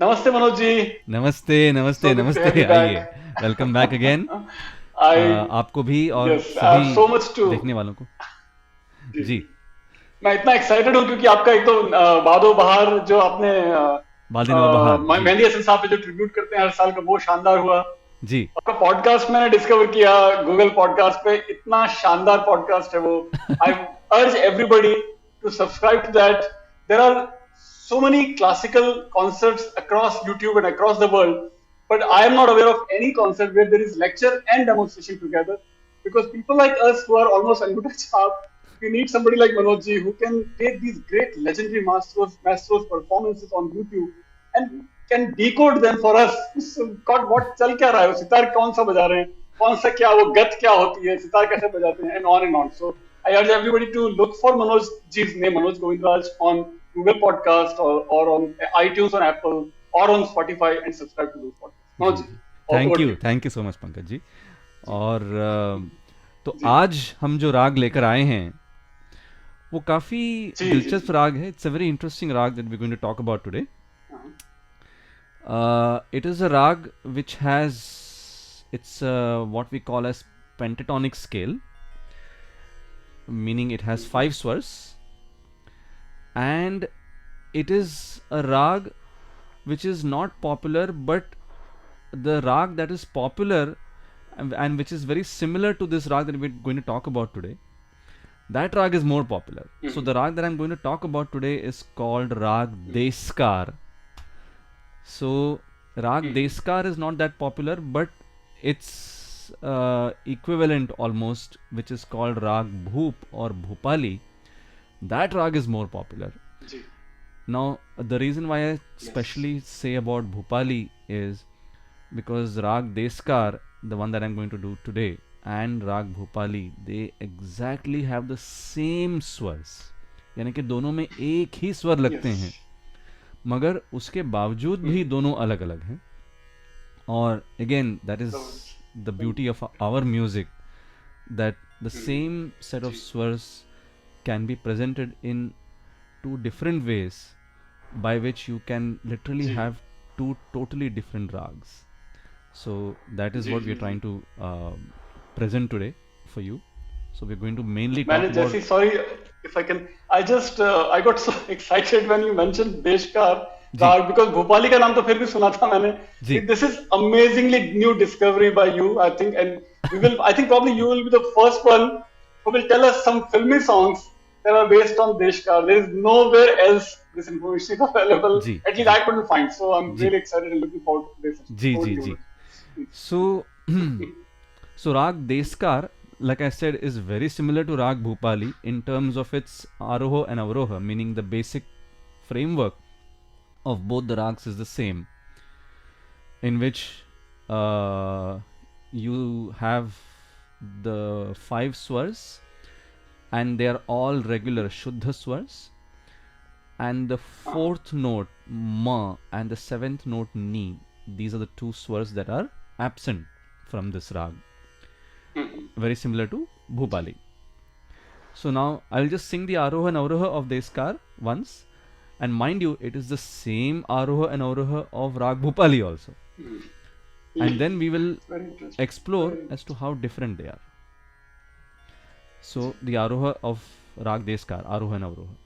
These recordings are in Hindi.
नमस्ते मनोज जी. नमस्ते So नमस्ते good to have नमस्ते, you आइए. back. Welcome back again. I आपको भी और yes, I सभी have so much to. देखने वालों को. जी. जी. मैं इतना एक्साइटेड हूँ क्योंकि आपका एक तो बादो बहार जो आपने बादिन व बहार. जी. मेहंदी हसन साहब पे जो ट्रिब्यूट करते हैं हर साल का वो शानदार हुआ. जी. आपका पॉडकास्ट मैंने डिस्कवर किया गूगल पॉडकास्ट पे, इतना शानदार पॉडकास्ट है वो. I urge everybody to subscribe to that. There are so many classical concerts across YouTube and across the world, but I am not aware of any concert where there is lecture and demonstration together. Because people like us who are almost Anguta Chap, we need somebody like Manoj ji who can take these great legendary maestros performances on YouTube and can decode them for us. So, God, what चल क्या रहा है, वो सितार कौन सा बजा रहे हैं, कौन सा क्या वो गत क्या होती है, सितार कैसे बजाते हैं, and on. So I urge everybody to look for Manoj ji's name, Manoj Govindraj, on Google Podcast or on iTunes on Apple or on Spotify and subscribe to those podcasts. जी Manoj ji, जी. over to you. Thank you so much Pankaj ji. जी और तो जी आज हम जो राग लेकर आए हैं वो काफ़ी जी जी दिलचस्प जी. राग है. It's a very interesting raag that we going to talk about today. It is a rag which has it's what we call as pentatonic scale, meaning it has five swars, and it is a rag which is not popular, but the rag that is popular and which is very similar to this rag that we're going to talk about today, that rag is more popular. So the rag that I'm going to talk about today is called rag Deskar. So Rag Deskar is not that popular, but its equivalent almost, which is called Rag Bhoop or Bhupali, that rag is more popular. जी. Now, the reason why I Yes. specially say about Bhupali is because Rag Deskar, the one that I'm going to do today, and Rag Bhupali, they exactly have the same swars. यानी कि दोनों में एक ही स्वर लगते हैं, Yes. मगर उसके बावजूद भी दोनों अलग अलग हैं. और again that is the beauty of our music, that the same set of जी. स्वर्स can be presented in two different ways by which you can literally जी. have two totally different rags. So that is जी what we जी are जी. trying to present today for you. So we're going to mainly मैंने talk जैसी about. Sorry if I can I just I got so excited when you mention देश का जी राग बिकॉज भोपाली का नाम तो फिर भी सुना था मैंने. जी this is amazingly new discovery by you I think and we will I think probably you will be the first one who will tell us some filmy songs that are based on Deshkar. There is nowhere else this information is available. जी At least जी I couldn't find. So I'm जी really excited and looking forward to this. जी Over जी to you, जी. Manoj. So so Rag Deskar, like I said, is very similar to Rag Bhupali in terms of its Aroha and Avroha, meaning the basic framework of both the rags is the same, in which uh, you have the five swars and they are all regular Shuddha swars, and the fourth note Ma and the seventh note Ni, these are the two swars that are absent from this rag, very similar to Bhupali. So now I'll just sing the Aroha and Avroha of Deskar once, and mind you, it is the same Aroha and Avroha of Rag Bhupali also. And then we will Very interesting. explore Very as to interesting. how different they are. So the Aroha of Rag Deskar, Aroha and Avroha.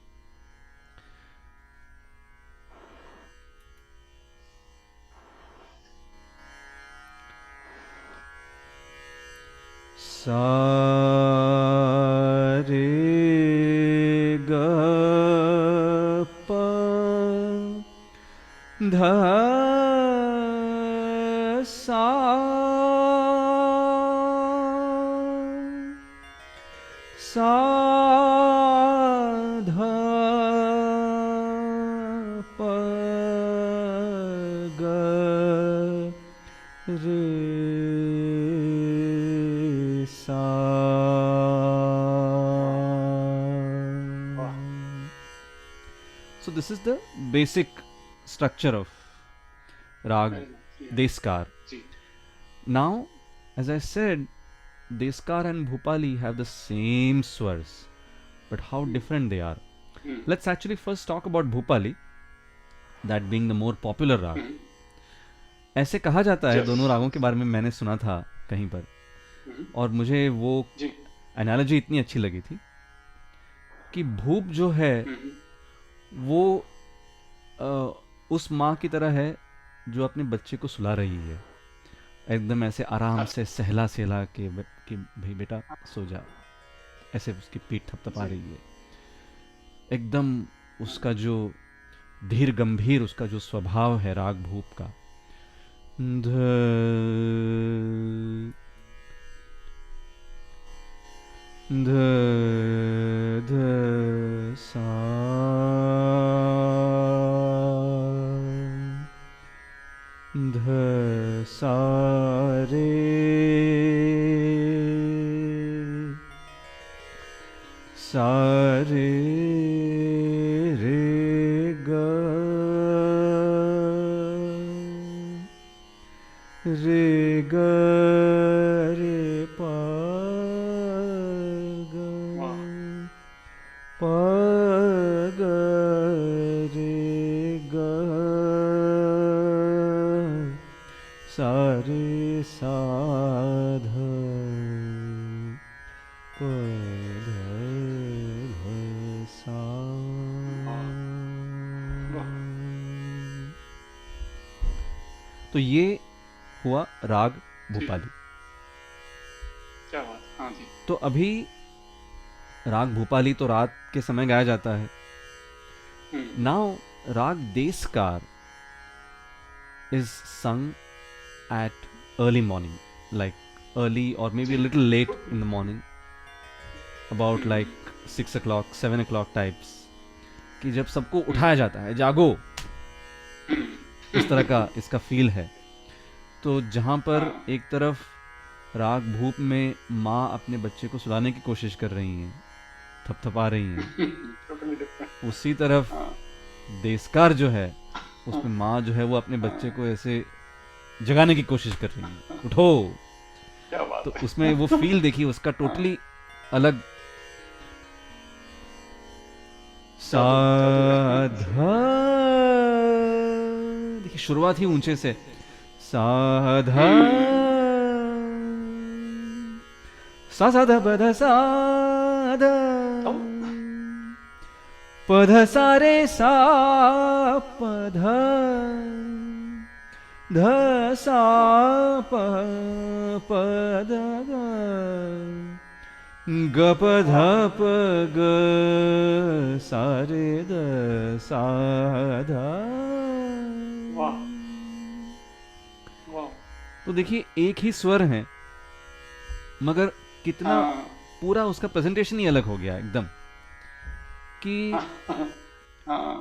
Sa re ga pa dha sa sa dha pa ga re sa. Wow. So this is the basic structure of Rag Very nice. Yeah. Deskar. Gee. Now, as I said, Deskar and Bhupali have the same swars, but how different they are. Hmm. Let's actually first talk about Bhupali. That being the more popular राग. हम्म, ऐसे कहा जाता है. yes, दोनों रागों के बारे में मैंने सुना था कहीं पर, हम्म, और मुझे वो जी, एनालॉजी इतनी अच्छी लगी थी कि भूप जो है हम्म, वो उस माँ की तरह है जो अपने बच्चे को सुला रही है, एकदम ऐसे आराम अच्छा, से सहला सहला के कि भाई बेटा सो जा, ऐसे उसकी पीठ थपथपा जी, रही है. एकदम उसका जो धीर गंभीर उसका जो स्वभाव है राग भूप का. ध ध ध सा ध सा रे सा रे रे ग रे ग रे पा ग वाह, प ग रे ग सा रे सा ध प ध ध सा. वाह, वाह, तो ये हुआ राग जी, भूपाली. क्या बात, हाँ जी, तो अभी राग भूपाली तो रात के समय गाया जाता है. हम्म, नाउ राग देसकार is sung at early morning, like early or maybe ji, a little late in the morning, about like 6 o'clock 7 o'clock types, कि जब सबको उठाया जाता है, जागो, इस तरह का इसका फील है. तो जहाँ पर हाँ, एक तरफ राग भूप में माँ अपने बच्चे को सुलाने की कोशिश कर रही हैं, थपथपा रही हैं, टोटली डिफरेंट, उसी तरफ हाँ, देसकार जो है हाँ, उसमें माँ जो है वो अपने बच्चे हाँ, को ऐसे जगाने की कोशिश कर रही है, उठो. क्या तो बात है, उसमें वो फील देखिए उसका हाँ, टोटली अलग. जादू है, साधा, देखिए शुरुआत ही ऊंचे से. साधा सा सा ध प ध सा ध तो, प ध सा रे सा प ध ध सा प प ध ग ग प ध वाह, प ग सा रे द सा ध. वाह, वाह, तो देखिए एक ही स्वर है मगर कितना हाँ, पूरा उसका प्रेजेंटेशन ही अलग हो गया एकदम कि हाँ, हाँ,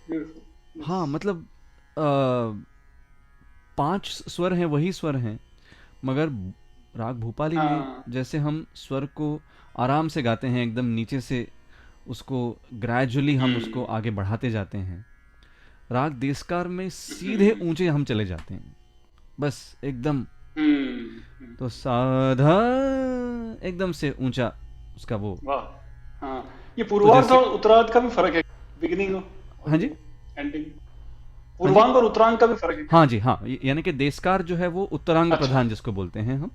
ब्यूटीफुल, हाँ मतलब अ, 5 स्वर हैं, वही स्वर हैं, मगर राग भूपाली में हाँ, जैसे हम स्वर को आराम से गाते हैं, एकदम नीचे से उसको ग्रेजुअली हम उसको आगे बढ़ाते जाते हैं. राग देशकार में सीधे ऊंचे हम चले जाते हैं, बस एकदम. तो साधा एकदम से ऊंचा उसका वो. वाह, हाँ, ये तो पूर्वार्ध जैसे और उत्तरार्ध का भी फर्क है, बिगिनिंग हाँ जी, और एंडिंग, हाँ जी, पूर्वांग और उत्तरांग का भी फर्क है, हाँ जी, हाँ, यानी कि देशकार जो है वो उत्तरांग अच्छा, प्रधान जिसको बोलते हैं हम,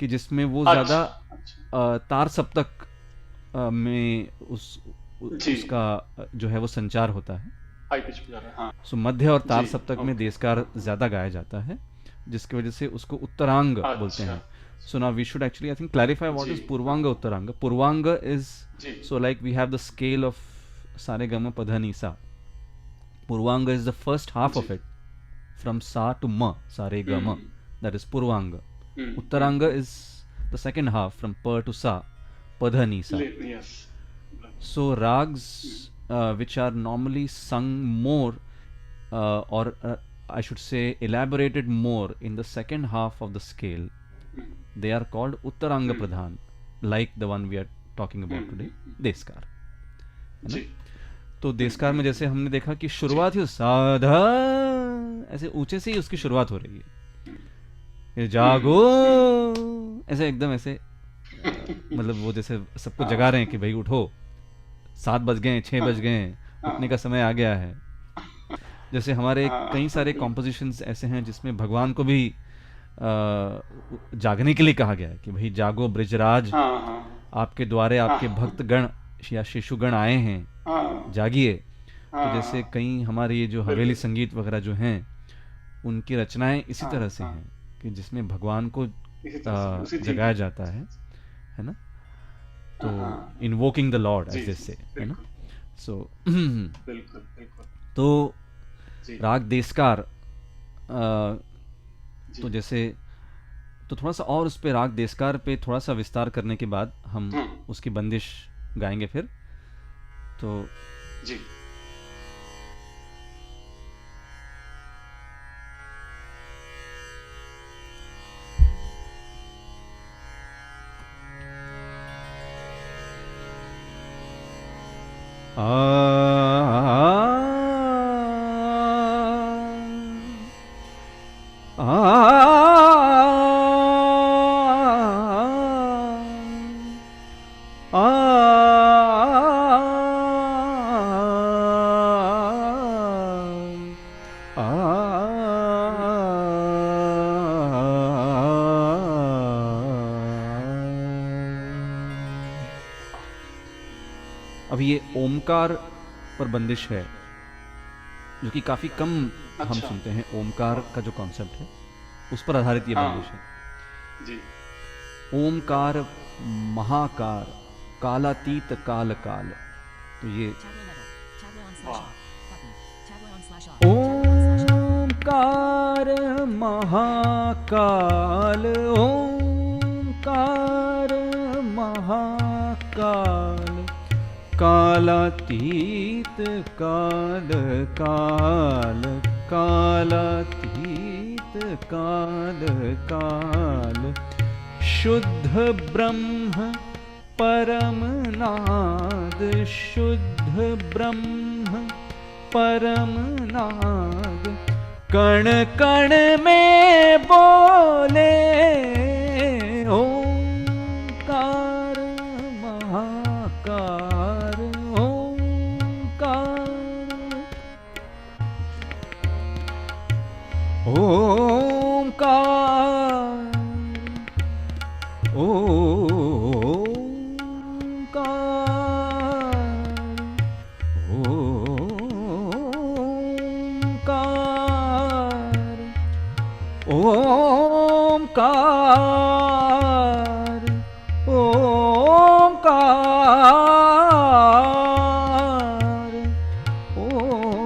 कि जिसमें वो अच्छा, ज़्यादा अच्छा, तार सप्तक में जी, उसका जो है वो संचार होता है. हाई पिच पे जा रहा है, हाँ, सो मध्य और तार जी, सप्तक में ओके, देशकार ज़्यादा गाया जाता है, जिसकी वजह से उसको उत्तरांग बोलते अच्छा, हैं. So now we should actually I think clarify what जी, इज पूर्वांग उत्तरांग. पूर्वांग इज जी, so like we have the scale of sare gama pada ni sa. Purvanga is the first half जी, of it, from sa to ma, sare gama, hmm, that is Purvanga. Hmm, Uttaranga is the second half, from pa to sa, pada ni sa. Yes, So rags which are normally sung more or I should say elaborated more in the second half of the scale, they are called Uttaranga Pradhan, like the one we are talking about today, Deskar. है ना? जी, तो देशकार में जैसे हमने देखा कि जी, शुरुआत ही साधा, ऐसे ऊंचे से ही उसकी शुरुआत हो रही है. ये जागो, ऐसे एकदम ऐसे मतलब वो जैसे सबको जगा रहे हैं कि भाई उठो, 7 बज गए, 6 बज गए, उठने का समय आ गया है. जैसे हमारे हाँ, कई सारे कॉम्पोजिशंस ऐसे हैं जिसमें भगवान को भी जागने के लिए कहा गया है कि भाई जागो ब्रिजराज, हाँ, हाँ, आपके द्वारे हाँ, आपके भक्त गण या शिशुगण आए हैं, हाँ, जागिए। तो जैसे हाँ, कई हमारे ये जो हवेली बिल्कुल, संगीत वगैरह जो हैं, उनकी रचनाएं इसी हाँ, तरह से हाँ, हैं कि जिसमें भगवान को इसी तरह से उसी थीम जगाया पे। जाता है ना। तो हाँ, इन्वोकिंग द लॉर्ड जी, एज दे जी, से, है ना। बिल्कुल, सो बिल्कुल, बिल्कुल, तो जी, राग देशकार, तो जी, जैसे, तो थोड़ा सा और उस पे राग देशकार पे थोड़ा सा विस्तार करने के बाद हम हुँ, उसकी बंदिश गाएंगे फिर। तो जी। आ अभी ये ओमकार पर बंदिश है, जो कि काफ़ी कम हम अच्छा, सुनते हैं। ओमकार वाह! का जो कॉन्सेप्ट है उस पर आधारित ये बंदिश है। हाँ, जी, ओमकार महाकार कालातीत काल काल। तो ये वाह! ओमकार महाकाल, ओमकार महाकाल, कालातीत काल काल, कालातीत काल काल, शुद्ध ब्रह्म परम नाद, शुद्ध ब्रह्म परम नाद, कण कण में बोले ओंकार महाकार, ओंकार, ओंकार, ओमकार, ओमकार, ओमकार,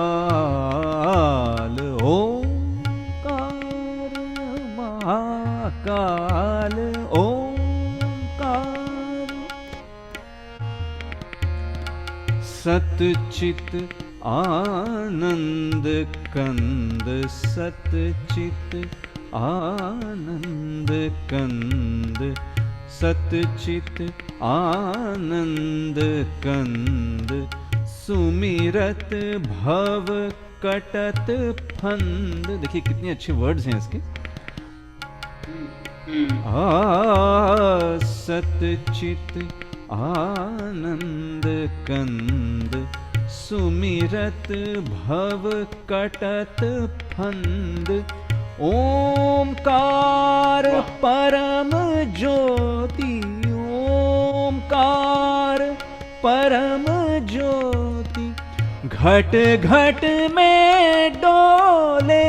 महाकाल, ओमकार महाकाल, ओमकार, सतचित आनंद कंद, सतचित आनंद कंद, सतचित आनंद कंद, सुमिरत भव कटत फंद। देखिए कितने अच्छे वर्ड्स हैं इसके। सतचित आनंद कंद, सुमिरत भव कटत फंद, ओमकार परम ज्योति, ओमकार परम ज्योति, घट घट में डोले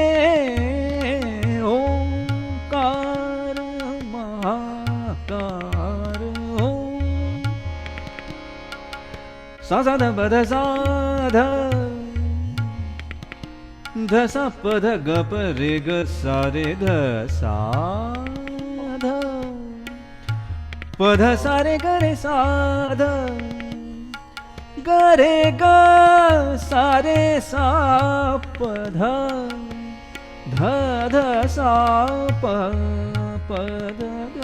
ओमकार महाकार, ओम सा सा ध प ध सा ध, ध सा प ध ग प रे ग सा रे ध सा ध, प ध सा रे ग रे सा ध, ग रे ग सा रे सा प ध, ध ध सा प प ध ग,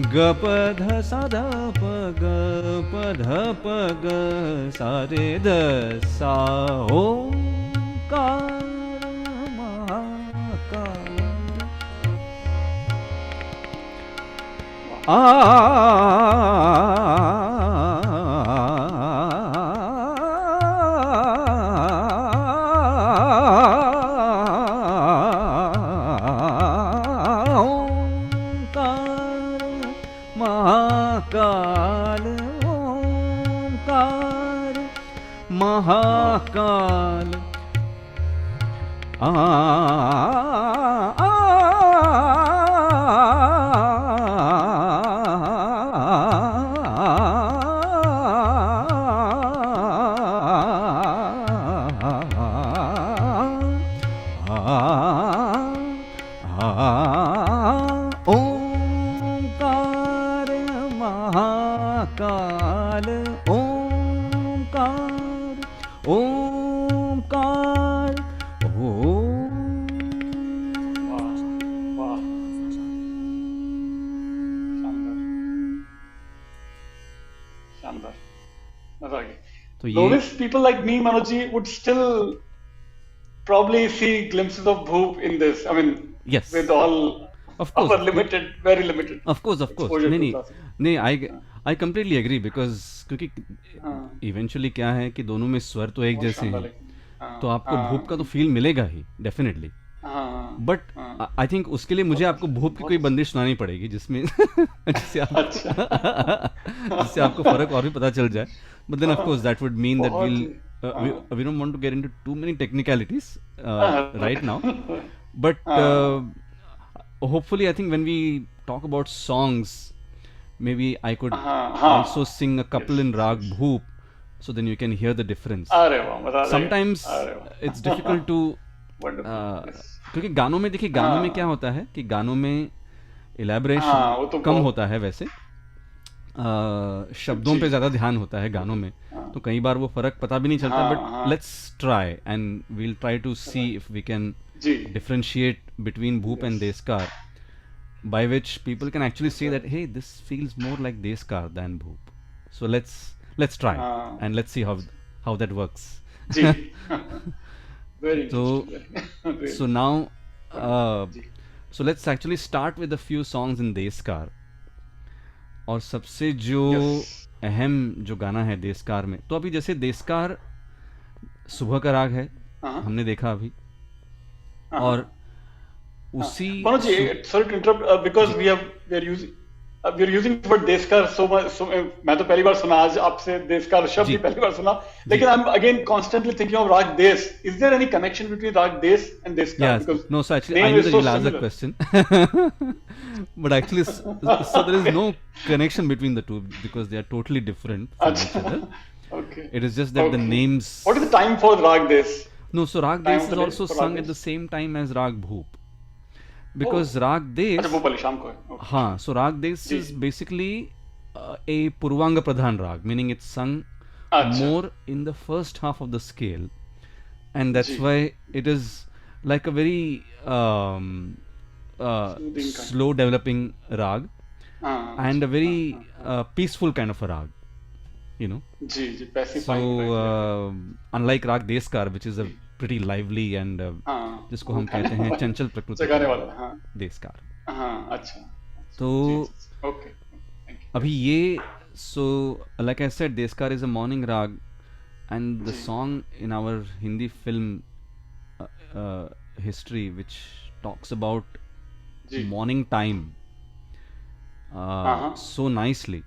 ग प ध सा ध प ग प ध प ग सा रे ध सा, ओंकार महाकाल। ओंकार महाकाल, ओंकार महाकाल, ओंकार महाकाल, ओंकार ओंकार वाह वाह, शानदार शानदार, मजा आ गया. तो ये Novice people like me, Manoj ji, would still probably see glimpses of Bhoop in this. I mean, Yes. with all Of course. our limited, very limited Of course. exposure नहीं to नहीं classical. नहीं, I completely agree because क्योंकि हाँ, इवेंचुअली क्या है कि दोनों में स्वर तो एक बहुत जैसे शानदार हैं, है. हाँ, तो आपको हाँ, भूप का तो फील मिलेगा ही डेफिनेटली. हाँ, बट हाँ, आई थिंक उसके लिए मुझे आपको भूप की कोई बंदिश सुनानी पड़ेगी जिसमें जिससे आप अच्छा. जिससे आपको फर्क और भी पता चल जाए. But then of course that would mean that बहुत वी ही, हाँ, we don't want to get into too many technicalities right now, but हाँ, hopefully I think when we talk about songs, maybe I could हाँ, हाँ, also sing a couple yes, in rag yes. bhoop, so then you can hear the difference. अरे वाह, मजा आ जाएगा. Sometimes अरे वाह, it's difficult to wonderful. Yes. क्योंकि गानों में देखिए, गानों में क्या हाँ, होता है कि गानों में इलेबोरेशन हाँ, वो तो कम बहुत. होता है वैसे, शब्दों जी, पे ज़्यादा ध्यान होता है गानों में, हाँ, तो कई बार वो फर्क पता भी नहीं चलता. हाँ, बट हाँ, let's try and we'll try to see if we can जी, differentiate between Bhoop and yes, Deskar, by which people can actually say that hey, this feels more like Deskar than Bhoop. So let's try हाँ, and let's see how that works. जी. Very So interesting. Very so now जी, so let's actually start with a few songs in Deskar. और सबसे जो yes, अहम जो गाना है देशकार में, तो अभी जैसे देशकार सुबह का राग है, हाँ, हमने देखा अभी, हाँ, और हाँ. उसी Manoj ji, sorry to interrupt, because ji we are using the word देशकार so much. So, मैं तो पहली बार सुना आज आपसे देशकार शब्द जी ही पहली बार सुना. जी लेकिन I'm again constantly thinking of राग देश. Is there any connection between राग देश and देशकार? Yes. Because No, so actually, I name knew is that so you'll ask that similar. question. But actually, so there is no connection between the two because they are totally different from each अच्छा, other. okay, It is just that the okay. names. What is the time for राग देश? No, so Rag Time Des of is the day also for sung राग at the देश? same time as Rag Bhoop. Oh, Because Rag अच्छा Des, भोपाली शाम को है. Okay. हाँ, so Rag Des ji, is basically a Purvanga Pradhan Rag, meaning it's sung अच्छा, more in the first half of the scale, and that's ji, why it is like a very soothing kind. slow developing rag हाँ, and a अच्छा, very हाँ, हाँ. peaceful kind of a rag, you know. Ji, ji, So pacifying, right, right, right. unlike rag deskar, which is a ji, pretty lively and हाँ, जिसको हम उठाने कहते हैं वाला, चंचल प्रकृति का जगाने राग, वाला, हाँ, देशकार. हाँ, अच्छा, तो जी, जी, ओके, थैंक अभी ये, so like I said, deskar is a morning rag, and the ji, song in our Hindi film history which talks about ji, morning time हाँ, हाँ, so nicely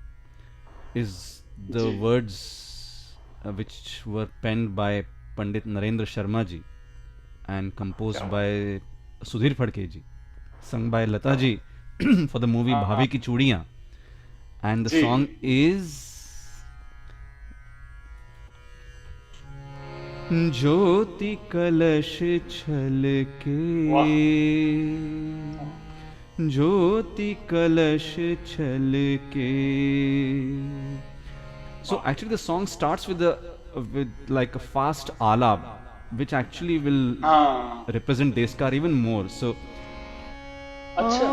is the ji, words which were penned by Pandit Narendra Sharma ji and composed क्या बात, by Sudhir Phadke ji, sung by Lata ji for the movie हाँ, हाँ, Bhavi Ki Chudiyan, and the ji, song is ज्योति कलश छलके, वाह, ज्योति कलश छलके. So वाह, actually the song starts with like a fast alap, which actually will हाँ, represent Deskar even more. So अच्छा,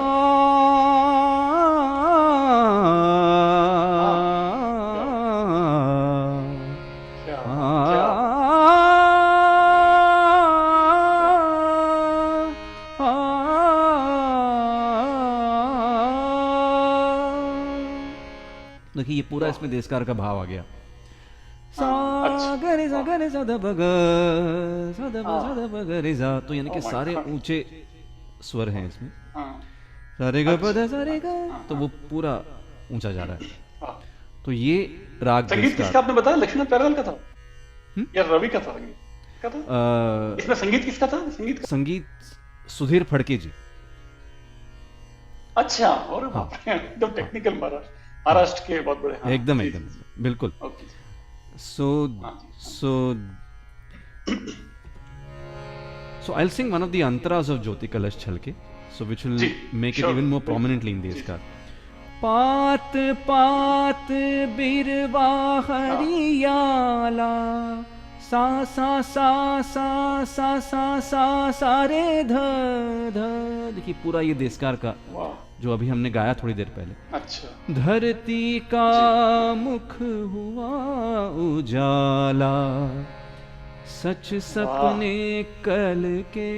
हाँ, क्या बात, क्या बात, ये पूरा इसमें देशकार का भाव आ गया। सा अच्छा, ग रे सा वाह, ग रे सा ध प ग सा ध प सा ध प ग रे सा, तो यानी कि oh my सारे God, ऊंचे स्वर हैं इसमें। हाँ, सा रे ग प ध सा अच्छा, रे ग, हाँ, तो वो पूरा ऊंचा जा रहा है। हाँ। तो ये राग संगीत किसका देशकार। आपने बताया, लक्ष्मीनाथ प्यारेलाल का था हम्म? या रवि का था? संगीत का था इसमें, संगीत किसका था, संगीत का? संगीत सुधीर फड़के जी। अच्छा, और हाँ बाप रे, एकदम हाँ टेक्निकल हाँ, महाराष्ट्र के बहुत बड़े, हाँ एकदम जी एकदम जी जी, बिल्कुल। ओके जी, सो हाँ जी, हाँ सो so I'll sing one of the antaras of Jyoti Kalash Chalke, so which will जी, make it sure, even more बिल्कुल, prominently in the जी जी, iskar. पात पात बिरवा हाँ हरियाला, सा सा सा सा सा सा सा सा रे ध ध। देखिए पूरा ये देशकार का वाह, जो अभी हमने गाया थोड़ी देर पहले। अच्छा, धरती का जी, मुख हुआ उजाला, सच वाह, सपने कल के,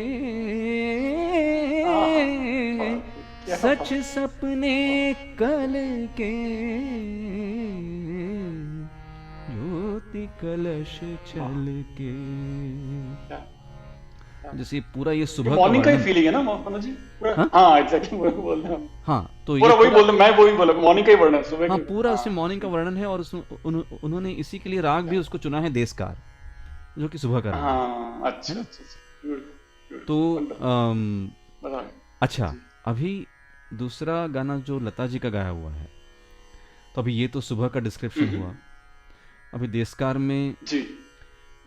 आहा, बाप रे, क्या सच बात, सपने वाह, कल के, ज्योति कलश वाह, चल के। क्या क्या, जैसे ये पूरा ये ये सुबह का मॉर्निंग का ही वर्णन। फीलिंग है ना मनोज जी, पूरा, हाँ हाँ एग्जैक्टली वही बोल रहे हैं हम। हाँ, तो ये पूरा वही पूरा, बोल रहे, मैं वही बोला, मॉर्निंग का ही वर्णन, सुबह हाँ की, पूरा हाँ उसमें मॉर्निंग का वर्णन है, और उन्होंने इसी के लिए राग भी उसको चुना है देशकार, जो कि सुबह का राग हाँ, है अच्छा ना। अच्छा अच्छा, ब्यूटीफुल तो ब्यूटीफुल, वंडरफुल, अम, बताइए, अच्छा, जी, अभी दूसरा गाना जो लता जी का गाया हुआ है, तो अभी ये तो सुबह का डिस्क्रिप्शन हुआ। अभी देशकार में जी,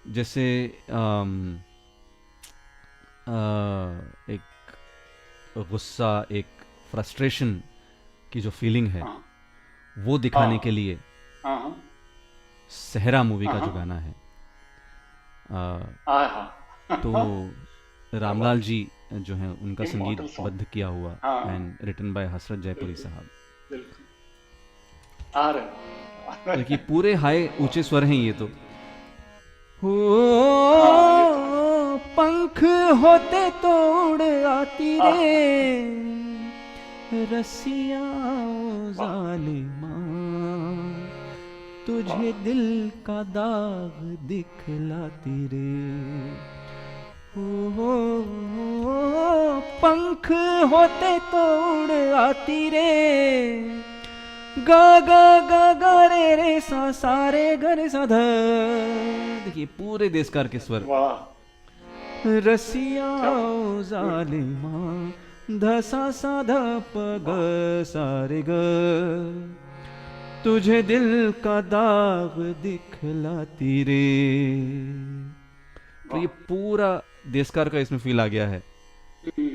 जैसे एक गुस्सा, एक फ्रस्ट्रेशन की जो फीलिंग है हाँ वो दिखाने के हाँ लिए हाँ हाँ सहरा मूवी हाँ का जो हाँ, गाना है, अ, हाँ हाँ, तो क्या रामलाल बात जी जो हैं उनका है, संगीत इमॉर्टल सॉन्ग, बद्ध किया हुआ, हाँ एंड रिटन बाय हसरत जयपुरी बिल्कुल साहब। बिल्कुल, आ रहे हैं, आ तो रहे देखिए हैं, पूरे हाई ऊंचे स्वर हैं ये तो। हो हाँ ये तो है, पंख होते तो उड़ आती रे, आह, रसिया ओ वाह जालिमा, वाह, तुझे दिल का दाग दिखलाती रे। पंख होते तो उड़ आती रे, ग ग ग ग रे रे सा सा रे ग रे सा ध। देखिए पूरे देशकार के स्वर। वाह, रसिया क्या बात, ओ ब्यूटीफुल, जालिमा, ध सा सा ध प ग वाह, सा रे ग, तुझे दिल का दाग दिखलाती रे। तो ये वाह, पूरा देशकार का इसमें फील आ गया है। हम्म,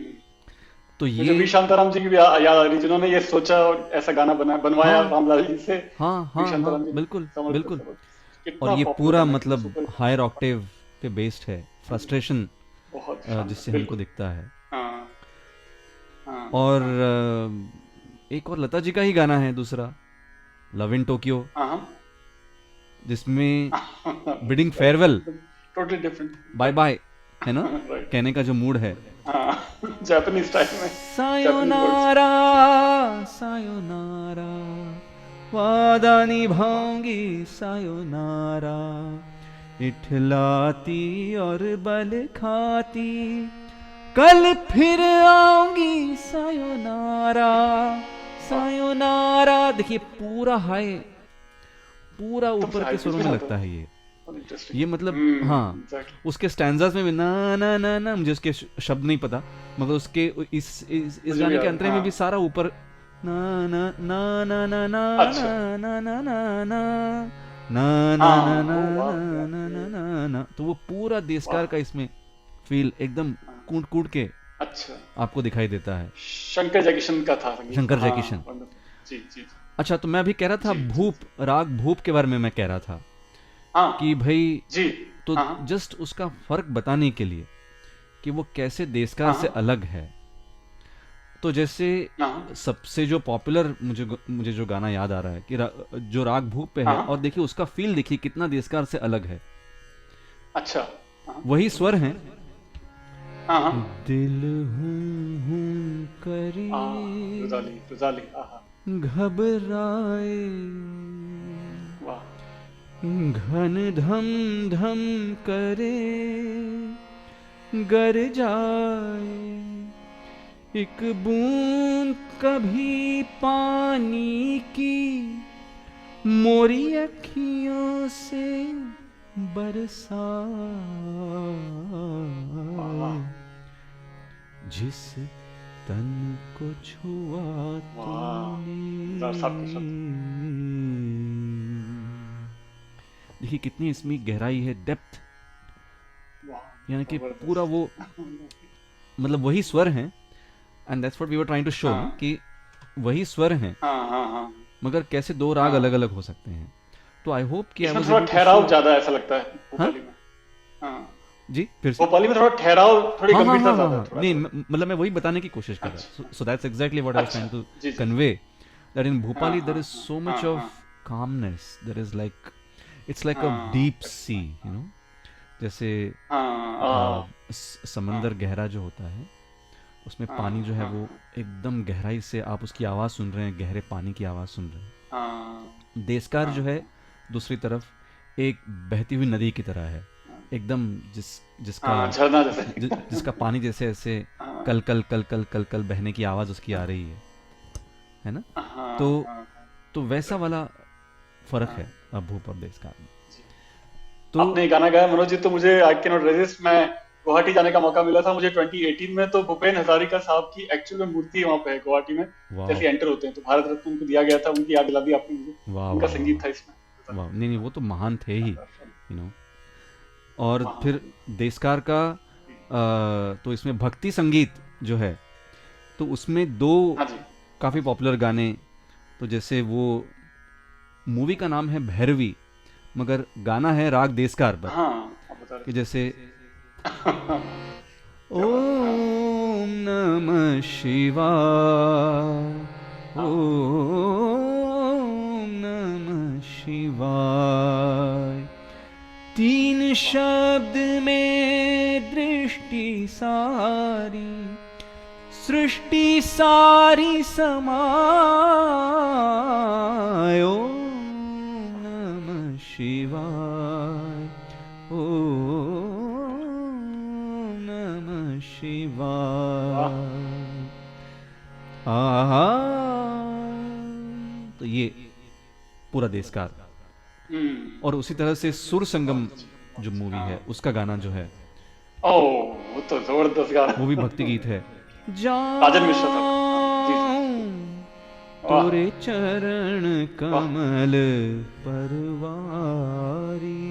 तो मुझे ये, वी शांताराम जी की भी याद आ रही, जिन्होंने ये सोचा और ऐसा गाना बनवाया हाँ रामलाल जी से, हाँ वी हाँ हाँ शांताराम जी ने, बिल्कुल जबरदस्त बिल्कुल। जबरदस्त, और कितना ये पॉपुलर पूरा गाना है, कितना मतलब सुपर, हायर ऑक्टेव पे बेस्ड है, फ्रस्ट्रेशन बहुत शानदार, जिससे हमको बिल्कुल, दिखता है। हाँ हाँ और हाँ एक और लता जी का ही गाना है दूसरा, लव इन टोक्यो, हाँ, जिसमें बिडिंग राइट, फेयरवेल, एकदम totally different, bye right bye, है ना, राइट, कहने का जो मूड है। हाँ जापानीज स्टाइल में, जापानीज वर्ड्स, सायोनारा सायोनारा, वादा निभाऊंगी सायोनारा, इठलाती और बल खाती, कल फिर आऊंगी सायोनारा वाह, सायोनारा। देखिए पूरा हाई, पूरा एकदम से ऊपर हाई के पिच स्वरों में में जाता लगता है, है ये। बहुत इंटरेस्टिंग, ये मतलब हाँ, एग्जैक्टली, उसके स्टैंजास में भी ना ना ना ना, मुझे उसके शब्द नहीं पता, मगर उसके इस मुझे भी गाने के याद, अंतरे में हाँ, भी सारा ऊपर ना ना ना ना ना ना अच्छा, ना ना ना ना ना ना ना ना हाँ, ना ओ वाह, ना बाप ना रे, ना ना ना। तो वो पूरा देशकार वाह, का इसमें फील एकदम हाँ, कूट कूट के अच्छा, आपको दिखाई देता है। शंकर जयकिशन का था संगीत, शंकर हाँ जयकिशन। वंडरफुल, जी जी अच्छा, तो मैं अभी कह रहा था जी जी भूप, जी, राग भूप के बारे में मैं कह रहा था हाँ कि भाई, जी, तो हाँ हाँ जस्ट उसका फर्क बताने के लिए कि वो कैसे देशकार हाँ से हाँ अलग है। तो जैसे हाँ सबसे जो पॉपुलर मुझे जो गाना याद आ रहा है कि जो राग भूप पे है, हाँ, और देखिए उसका फील देखिए कितना देशकार से अलग है। अच्छा, हाँ वही स्वर हैं, हाँ हाँ, दिल हूँ करे, रुदाली रुदाली, हाँ हाँ, घबराए, वाह घन धम धम करे, गर जाए, एक बूंद कभी पानी की मोरी अखियों से बरसाए, जिस तन को छुआ वाह तूने। साहब के शब्द। देखिए कितनी इसमें गहराई है, डेप्थ, वाह यानी कि जबरदस्त। पूरा वो मतलब वही स्वर हैं, and that's what we were trying to show हाँ कि वही स्वर हैं हाँ मगर कैसे दो राग हाँ। अलग अलग हो सकते हैं। तो आई होप कि आई इसमें वाज थोड़ा एबल टू ठहराव शो। ज्यादा ऐसा लगता है हाँ भोपाली में। हाँ जी फिर से। भोपाली में थोड़ा ठहराव, थोड़ी हाँ हाँ गंभीरता हाँ हाँ ज्यादा है, हाँ थोड़ा नहीं सा। मतलब मैं वही बताने की कोशिश कर रहा अच्छा हूँ। So that's exactly what I was अच्छा ट्राइंग टू जी जी। कन्वे, दैट इन हाँ भोपाली देयर हाँ इज सो हाँ मच हाँ of calmness, there is like it's like a हाँ deep sea, you know, जैसे हाँ हाँ समंदर गहरा जो होता है उसमें पानी जो है हाँ वो एकदम गहराई से आप उसकी आवाज़ सुन रहे हैं, गहरे पानी की आवाज़ सुन रहे हाँ हैं। देशकार जो है हाँ दूसरी तरफ एक बहती हुई नदी की तरह है, एकदम जिसका हाँ झरना जैसे। जिसका पानी जैसे ऐसे हाँ कल कल कल कल कल कल बहने की आवाज़ उसकी आ रही है ना। हाँ तो हाँ तो वैसा वाला फर्क हाँ है अब भूप और देशकार में। जी। तो आपने ये गाना गाया मनोज जी, तो मुझे आई कैन नॉट रेजिस्ट। मैं गुवाहाटी जाने का मौका मिला था मुझे 2018 में, तो भूपेन हजारिका साहब की एक्चुअल में मूर्ति वहाँ पे है गुवाहाटी में। वाह जैसे एंटर होते हैं तो भारत रत्न उनको दिया गया था, उनकी याद दिला दी आपने मुझे। वाह उनका वाह वाह संगीत था इसमें। वाह, नहीं नहीं वो तो महान थे ही, यू नो। और हाँ फिर देशकार का तो इसमें भक्ति संगीत जो है तो उसमें दो हाँ जी काफ़ी पॉपुलर गाने, तो जैसे वो मूवी का नाम है भैरवी मगर गाना है राग देशकार पर, हाँ आप बता कि रहे जैसे थे। क्या बात है। हाँ ओम नमः शिवाय, हाँ ओम नमः शिवाय, तीन शब्द में दृष्टि सारी, सृष्टि सारी समाय, ओम नमः शिवाय, ओम नमः शिवाय। आहा, तो ये पूरा देशकार। और उसी तरह से सुर संगम जो मूवी है उसका गाना जो है ओह वो तो जबरदस्त गाना। वो भी भक्ति गीत है। राजन मिश्रा साहब। हाँ, जी जी। वाह तोरे चरण वाह कमल परवारी,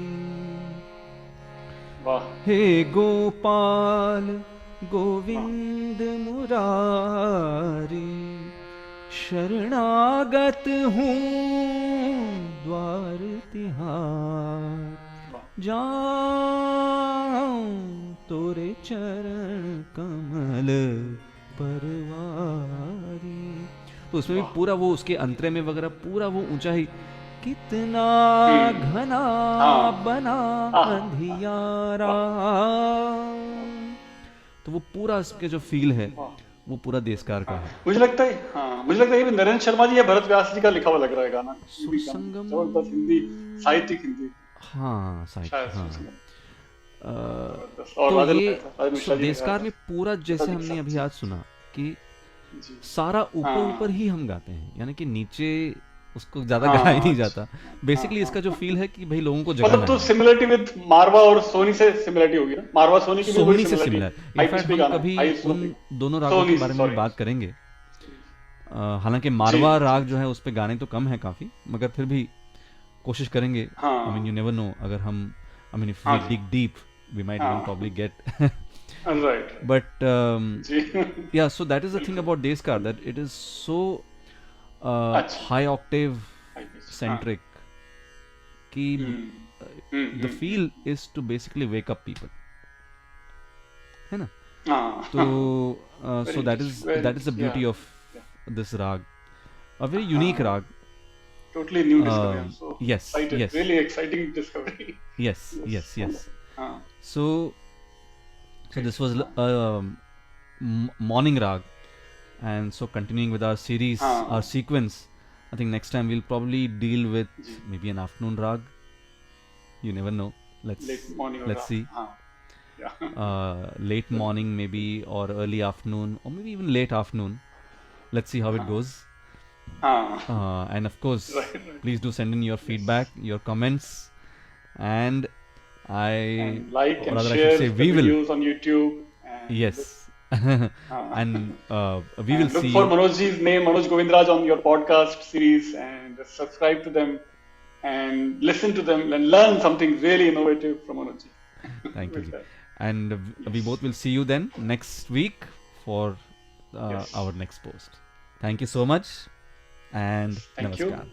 वाह हे गोपाल वाह गोविंद मुरारी, शरणागत हूँ द्वार तिहार, वाह जाऊं तोरे चरण कमल परवारी। तो उसमें भी वाह। पूरा वो उसके अंतरे में वगैरह पूरा वो ऊंचा ही, कितना घना हाँ बना आह, अंधियारा, वाह तो वो पूरा उसके जो फील है वाह। वो पूरा देशकार का हाँ है। मुझे लगता है, हाँ मुझे लगता है ये भी नरेंद्र शर्मा जी या भरत व्यास जी का लिखा हुआ लग रहा है गाना। ये सुर भी गाना संगम, जबरदस्त हिंदी, साहित्यिक हिंदी हाँ साहित्य, शायद हाँ सुर संगम। जबरदस्त। और तो राजन ये राजन मिश्रा जी ने गाया देशकार था। में पूरा लता जैसे हमने दीक्षित अभी जी आज सुना कि जी। सारा ऊपर ऊपर हाँ ही हम गाते हैं, यानी कि नीचे उसको ज्यादा गाया ही हाँ नहीं अच्छा जाता। हाँ बेसिकली हाँ इसका जो हाँ। फील है कि भाई लोगों को मतलब जगाना तो है। सिमिलरिटी विद मारवा और सोनी से सिमिलरिटी होगी ना, मारवा सोनी की भी बड़ी सोहनी से similarity. Similar, high pitch in fact पे हम गाना है, कभी हाई स्लो उन पे। दोनों रागों के सोनी से बारे में भी सॉरी। बात करेंगे। हालांकि जी मारवा जी राग जो जी। है उस पे गाने तो कम है काफी, मगर फिर भी कोशिश करेंगे। आई मीन यू हाँ नेवर नो, अगर हम आई मीन इफ हाँ वी जी dig deep we might even हाँ प्रॉब्ली गेट राइट but जी। yeah, so that is the thing बिल्कुल about Deskar, that it is so अच्छा high octave हाई पिच हाँ centric कि the hmm. feel is to basically wake up people, है ना। हाँ तो very so that is interesting, very that is the interesting या beauty of this rag, a very unique हाँ rag. totally new discovery. I'm so Yes, excited, yes, really exciting discovery. yes, Yes, yes, yes. हाँ So great this was हाँ morning rag, And so continuing with our series, हाँ, our sequence, I think next time we'll probably deal with जी, maybe an afternoon rag. You never know. late morning Let's होगा, see. हाँ, yeah, Late morning maybe, or early afternoon, or maybe even late afternoon. Let's see how it हाँ, goes. हाँ, And of course, right, please do send in your feedback, yes, your comments, and I, and like or and rather, I should share say, the we will. videos on YouTube, and Yes. uh, And we will and look see for you. Manojji's name, Manoj Govindraj, on your podcast series, and subscribe to them, and listen to them, and learn something really innovative from Manojji Thank you, with Ji. that. And we Yes, both will see you then next week for yes, our next post. Thank you so much, and yes. Thank you. namaskar.